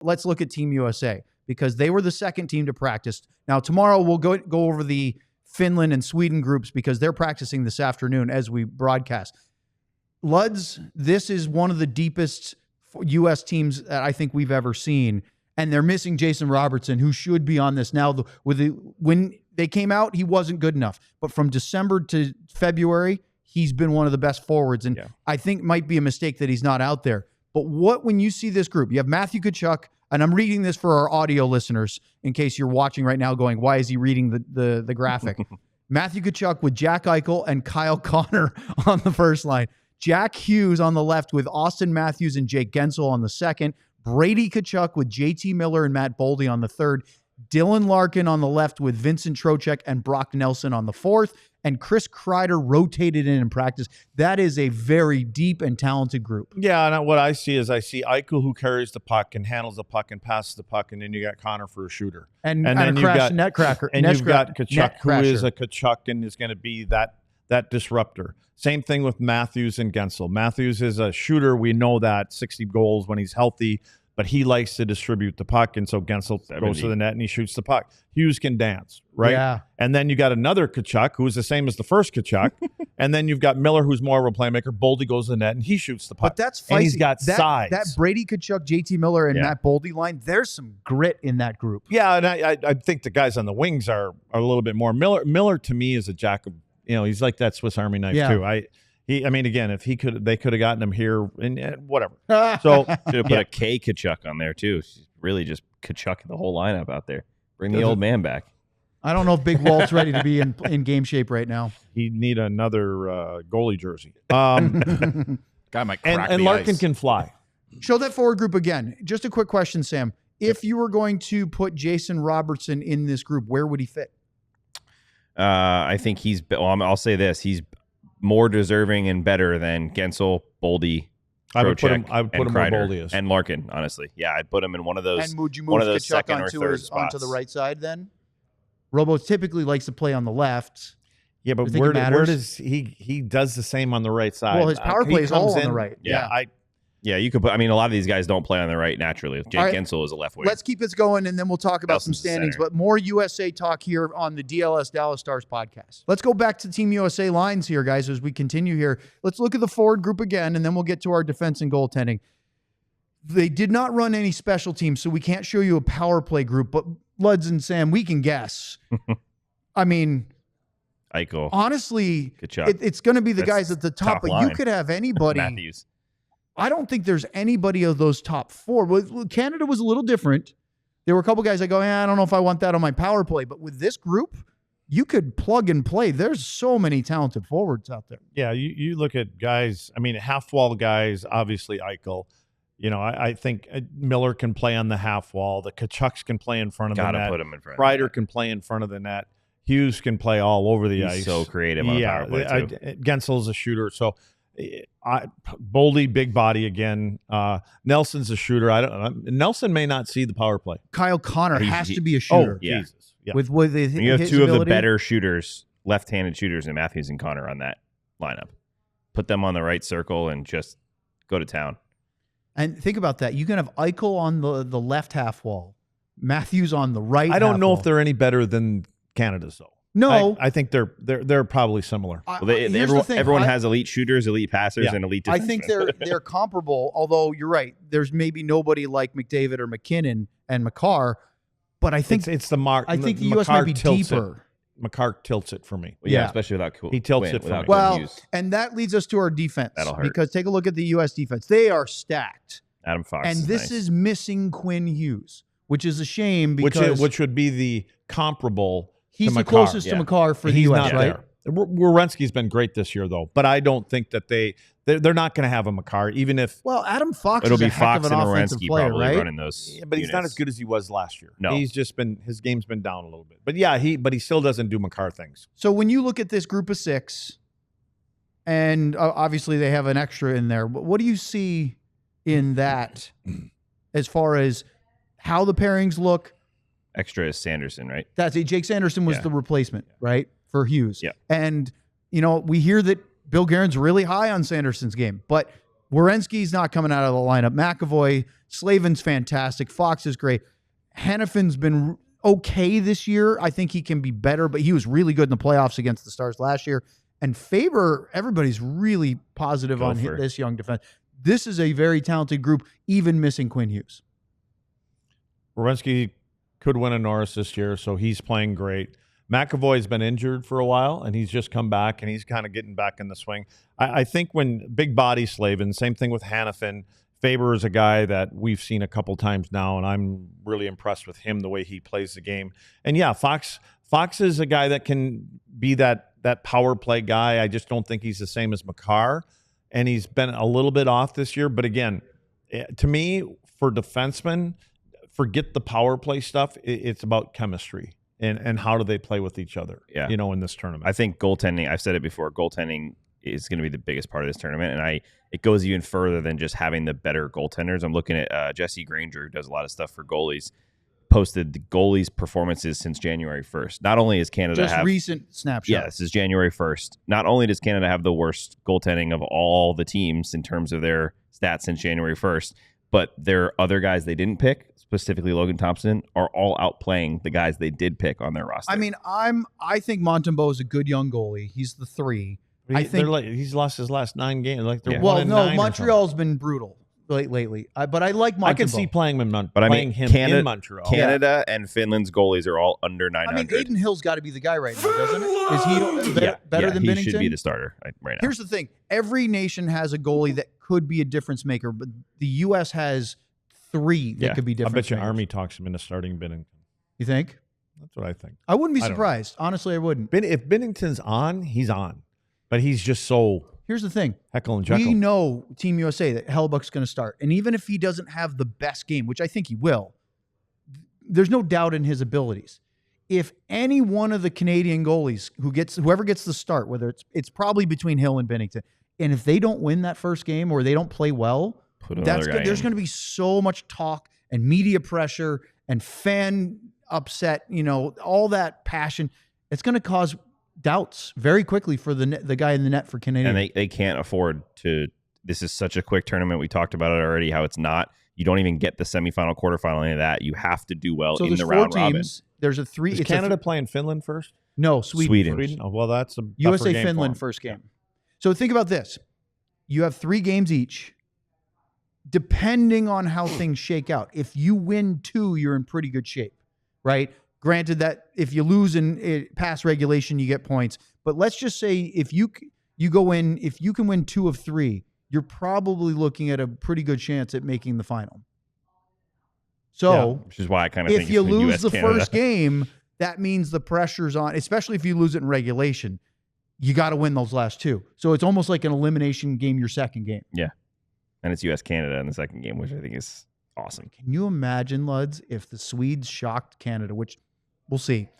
let's look at Team USA because they were the second team to practice. Now, tomorrow we'll go over the Finland and Sweden groups because they're practicing this afternoon as we broadcast. Luds, this is one of the deepest U.S. teams that I think we've ever seen, and they're missing Jason Robertson, who should be on this now. When they came out, he wasn't good enough, but from December to February, he's been one of the best forwards, and I think might be a mistake that he's not out there. But when you see this group, you have Matthew Tkachuk, and I'm reading this for our audio listeners in case you're watching right now going, why is he reading the graphic? Matthew Tkachuk with Jack Eichel and Kyle Connor on the first line. Jack Hughes on the left with Austin Matthews and Jake Gensel on the second. Brady Tkachuk with JT Miller and Matt Boldy on the third. Dylan Larkin on the left with Vincent Trocheck and Brock Nelson on the fourth. And Chris Kreider rotated in practice. That is a very deep and talented group. Yeah, and what I see is Eichel, who carries the puck and handles the puck and passes the puck, and then you got Connor for a shooter. And then you've got Netcracker. And you've got Tkachuk, who is a Tkachuk and is going to be that disruptor. Same thing with Matthews and Gensel. Matthews is a shooter. We know that, 60 goals when he's healthy, but he likes to distribute the puck, and so Gensel goes to the net and he shoots the puck. Hughes can dance, right? Yeah. And then you got another Tkachuk who is the same as the first Tkachuk, and then you've got Miller who's more of a playmaker. Boldy goes to the net and he shoots the puck. But that's feisty. And he's got size. That Brady Tkachuk, JT Miller, and Matt Boldy line, there's some grit in that group. Yeah, and I think the guys on the wings are a little bit more. Miller to me is a jack of, he's like that Swiss Army knife too. I mean, again, if they could have gotten him here and whatever. So should have put a K Tkachuk on there too. Really just Tkachuk the whole lineup out there. Bring the old man back. I don't know if Big Walt's ready to be in game shape right now. He'd need another goalie jersey. Guy might crack and the Larkin ice. can fly. Show that forward group again. Just a quick question, Sam. If you were going to put Jason Robertson in this group, where would he fit? I think I'll say this. He's more deserving and better than Gensel, Boldy, I would put him Kreider, where Boldy is. and Larkin, honestly. Yeah, I'd put him in one of those. And would you move one of those Tkachuk second or third spots. onto the right side then? Robo typically likes to play on the left. Yeah, but where does he does the same on the right side? Well, his power play is all on the right. Yeah, you could put. I mean, a lot of these guys don't play on the right naturally. Jake Gensel is a left wing. Let's keep this going, and then we'll talk about some standings. But more USA talk here on the DLS Dallas Stars podcast. Let's go back to Team USA lines here, guys, as we continue here. Let's look at the forward group again, and then we'll get to our defense and goaltending. They did not run any special teams, so we can't show you a power play group. But Luds and Sam, we can guess. I mean, Eichel, honestly, it's going to be the guys at the top, but you could have anybody. Matthews. I don't think there's anybody of those top four. Canada was a little different. There were a couple guys that go, I don't know if I want that on my power play. But with this group, you could plug and play. There's so many talented forwards out there. Yeah, you look at guys, I mean, half wall guys, obviously Eichel. I think Miller can play on the half wall. The Tkachuks can play in front of the net. Gotta put him in front. Kreider can play in front of the net. Hughes can play all over the ice. He's so creative on the power play too. Gensel's a shooter, so Boldy, big body again. Nelson's a shooter. Nelson may not see the power play. Kyle Connor has to be a shooter. Jesus. Yeah. With you have two of the better shooters, left-handed shooters, in Matthews and Connor on that lineup. Put them on the right circle and just go to town. And think about that. You can have Eichel on the left half wall, Matthews on the right. I don't know half if they're any better than Canada's though. No, I think they're probably similar. Everyone has elite shooters, elite passers, and elite defensemen. I think they're comparable. Although you're right, there's maybe nobody like McDavid or McKinnon and Makar, but I think it's the mark. I think the U.S. might be deeper. Makar tilts it for me. Well, yeah, especially without Cool. He tilts it for me. Well, and that leads us to our defense. That'll hurt. Because take a look at the U.S. defense. They are stacked. Adam Fox, and this is missing Quinn Hughes, which is a shame because which would be the comparable. He's the closest to Makar for the U.S., right? Werenski's been great this year, though, but I don't think that they're not going to have a Makar, even if. Well, Adam Fox it'll is be a heck Fox of an and offensive player, probably right? running those. Yeah, but he's not as good as he was last year. No, his game's been down a little bit. But yeah, he still doesn't do Makar things. So when you look at this group of six, and obviously they have an extra in there, but what do you see in that as far as how the pairings look? Extra is Sanderson, right? That's it. Jake Sanderson was the replacement, right, for Hughes. Yeah. And, we hear that Bill Guerin's really high on Sanderson's game. But Werenski's not coming out of the lineup. McAvoy, Slavin's fantastic. Fox is great. Hannafin's been okay this year. I think he can be better, but he was really good in the playoffs against the Stars last year. And Faber, everybody's really positive on this young defense. This is a very talented group, even missing Quinn Hughes. Werenski could win a Norris this year, so he's playing great. McAvoy's been injured for a while, and he's just come back, and he's kind of getting back in the swing. I think when big body Slavin, same thing with Hannafin. Faber is a guy that we've seen a couple times now, and I'm really impressed with him, the way he plays the game. And yeah, Fox is a guy that can be that power play guy. I just don't think he's the same as Makar, and he's been a little bit off this year. But again, to me, for defensemen, forget the power play stuff. It's about chemistry and how do they play with each other, in this tournament. I think goaltending, I've said it before, goaltending is going to be the biggest part of this tournament. And it goes even further than just having the better goaltenders. I'm looking at Jesse Granger, who does a lot of stuff for goalies, posted the goalies' performances since January 1st. Not only is Canada just recent snapshot. Yeah, this is January 1st. Not only does Canada have the worst goaltending of all the teams in terms of their stats since January 1st, but their other guys they didn't pick, specifically Logan Thompson, are all outplaying the guys they did pick on their roster. I mean, I think Montembeau is a good young goalie. He's the 3. I think he's lost his last 9 games. Montreal's been brutal lately. But I like Montembeau. I can see playing him, in Montreal. Canada and Finland's goalies are all under 900. I mean, Aiden Hill's got to be the guy right now, doesn't it? Is he better than Binnington? He should be the starter right now. Here's the thing. Every nation has a goalie that could be a difference maker, but the U.S. has 3 that could be difference makers. I bet you Army talks him into starting Binnington. You think? That's what I think. I wouldn't be surprised. Honestly, I wouldn't. If Binnington's on, he's on. But he's just so... Here's the thing. Heckle and Jekyll. We know Team USA that Hellebuyck's going to start. And even if he doesn't have the best game, which I think he will, there's no doubt in his abilities. If any one of the Canadian goalies whoever gets the start, whether it's probably between Hill and Binnington, and if they don't win that first game or they don't play well, there's going to be so much talk and media pressure and fan upset, all that passion. It's going to cause doubts very quickly for the guy in the net for Canada. And they can't afford to. This is such a quick tournament. We talked about it already, how it's not. You don't even get the semifinal, quarterfinal, any of that. You have to do well in the round robin. There's a 3. Is Canada playing Finland first? No, Sweden. Oh, well, that's a USA game Finland first game. So think about this. You have 3 games each. Depending on how things shake out, if you win 2, you're in pretty good shape, right? Granted that if you lose in past regulation, you get points. But let's just say if you can win 2 of 3, you're probably looking at a pretty good chance at making the final. So, which is why I kind of think if you lose the first game, that means the pressure's on, especially if you lose it in regulation. You got to win those last 2. So it's almost like an elimination game, your second game. Yeah. And it's US-Canada in the second game, which I think is awesome. Can you imagine, Luds, if the Swedes shocked Canada, which we'll see.